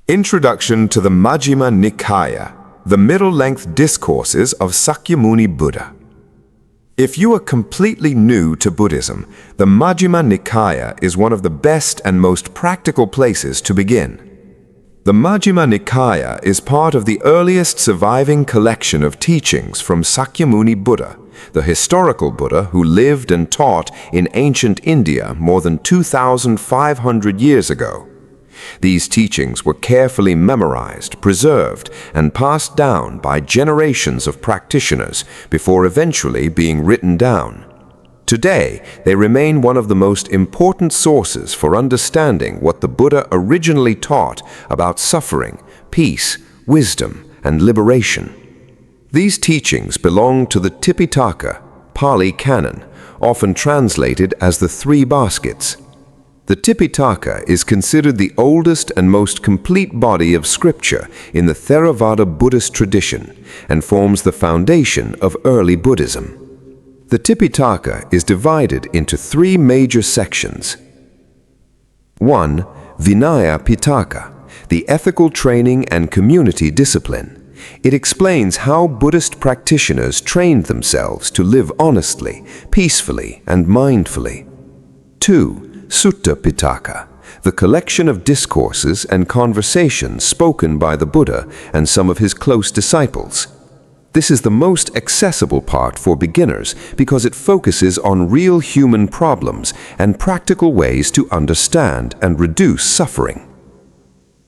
Introduction to the Majjhima Nikāya, the middle-length discourses of Sakyamuni Buddha. If you are completely new to Buddhism, the Majjhima Nikāya is one of the best and most practical places to begin. The Majjhima Nikāya is part of the earliest surviving collection of teachings from Sakyamuni Buddha, the historical Buddha who lived and taught in ancient India more than 2,500 years ago. These teachings were carefully memorized, preserved, and passed down by generations of practitioners before eventually being written down. Today, they remain one of the most important sources for understanding what the Buddha originally taught about suffering, peace, wisdom, and liberation. These teachings belong to the Tipitaka, Pāli Canon, often translated as the Three Baskets. The Tipitaka is considered the oldest and most complete body of scripture in the Theravada Buddhist tradition and forms the foundation of early Buddhism. The Tipitaka is divided into three major sections. 1. Vinaya Pitaka, the ethical training and community discipline. It explains how Buddhist practitioners trained themselves to live honestly, peacefully, and mindfully. 2. Sutta Pitaka, the collection of discourses and conversations spoken by the Buddha and some of his close disciples. This is the most accessible part for beginners because it focuses on real human problems and practical ways to understand and reduce suffering.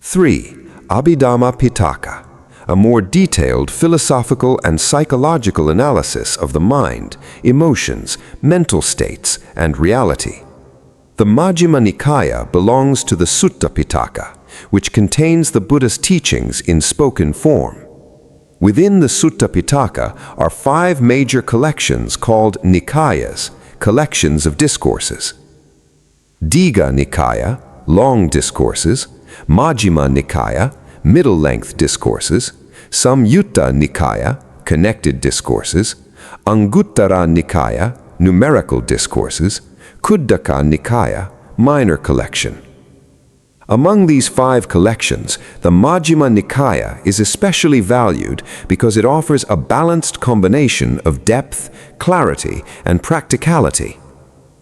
3. Abhidhamma Pitaka, a more detailed philosophical and psychological analysis of the mind, emotions, mental states, and reality. The Majjhima Nikāya belongs to the Sutta Pitaka, which contains the Buddha's teachings in spoken form. Within the Sutta Pitaka are 5 major collections called Nikāyas, collections of discourses. Digha Nikāya, long discourses, Majjhima Nikāya, middle-length discourses, Samyutta Nikāya, connected discourses, Anguttara Nikāya, numerical discourses, Khuddaka Nikāya, minor collection. Among these 5 collections, the Majjhima Nikāya is especially valued because it offers a balanced combination of depth, clarity, and practicality.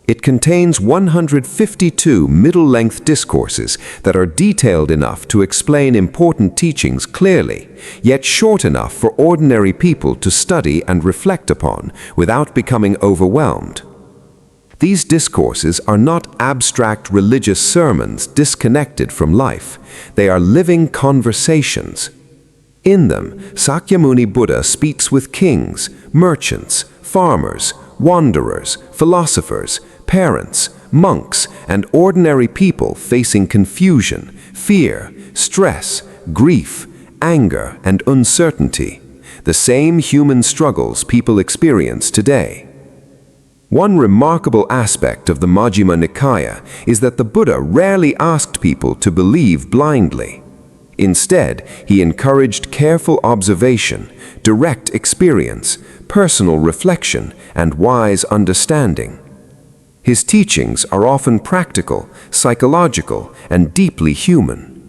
It contains 152 middle-length discourses that are detailed enough to explain important teachings clearly, yet short enough for ordinary people to study and reflect upon without becoming overwhelmed. These discourses are not abstract religious sermons disconnected from life. They are living conversations. In them, Sakyamuni Buddha speaks with kings, merchants, farmers, wanderers, philosophers, parents, monks, and ordinary people facing confusion, fear, stress, grief, anger, and uncertainty, the same human struggles people experience today. One remarkable aspect of the Majjhima Nikāya is that the Buddha rarely asked people to believe blindly. Instead, he encouraged careful observation, direct experience, personal reflection, and wise understanding. His teachings are often practical, psychological, and deeply human.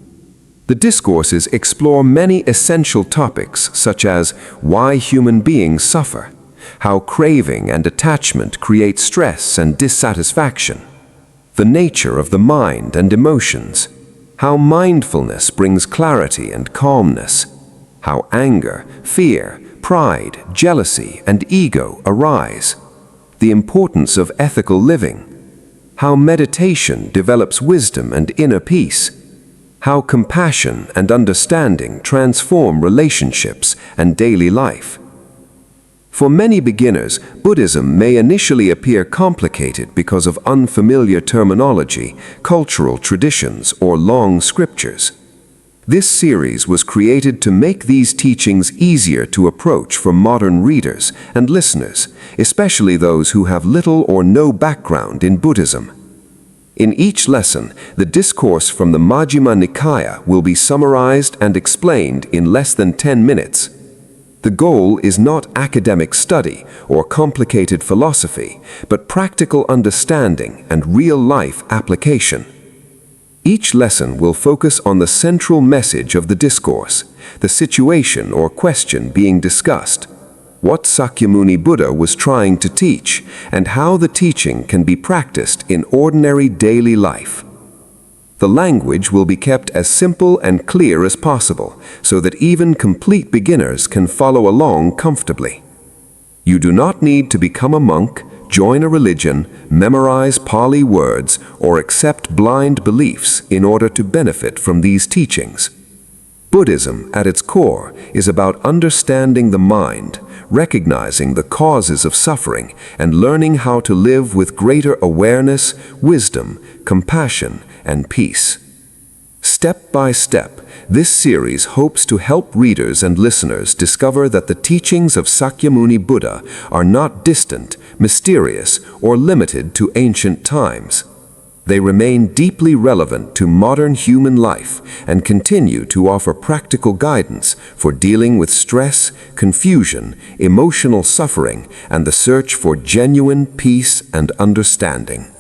The discourses explore many essential topics such as why human beings suffer, how craving and attachment create stress and dissatisfaction, the nature of the mind and emotions, how mindfulness brings clarity and calmness, how anger, fear, pride, jealousy, and ego arise, the importance of ethical living, how meditation develops wisdom and inner peace, how compassion and understanding transform relationships and daily life. For many beginners, Buddhism may initially appear complicated because of unfamiliar terminology, cultural traditions, or long scriptures. This series was created to make these teachings easier to approach for modern readers and listeners, especially those who have little or no background in Buddhism. In each lesson, the discourse from the Majjhima Nikāya will be summarized and explained in less than 10 minutes. The goal is not academic study or complicated philosophy, but practical understanding and real-life application. Each lesson will focus on the central message of the discourse, the situation or question being discussed, what Sakyamuni Buddha was trying to teach, and how the teaching can be practiced in ordinary daily life. The language will be kept as simple and clear as possible, so that even complete beginners can follow along comfortably. You do not need to become a monk, join a religion, memorize Pāli words, or accept blind beliefs in order to benefit from these teachings. Buddhism, at its core, is about understanding the mind, recognizing the causes of suffering, and learning how to live with greater awareness, wisdom, compassion, and peace. Step by step, this series hopes to help readers and listeners discover that the teachings of Sakyamuni Buddha are not distant, mysterious, or limited to ancient times. They remain deeply relevant to modern human life and continue to offer practical guidance for dealing with stress, confusion, emotional suffering, and the search for genuine peace and understanding.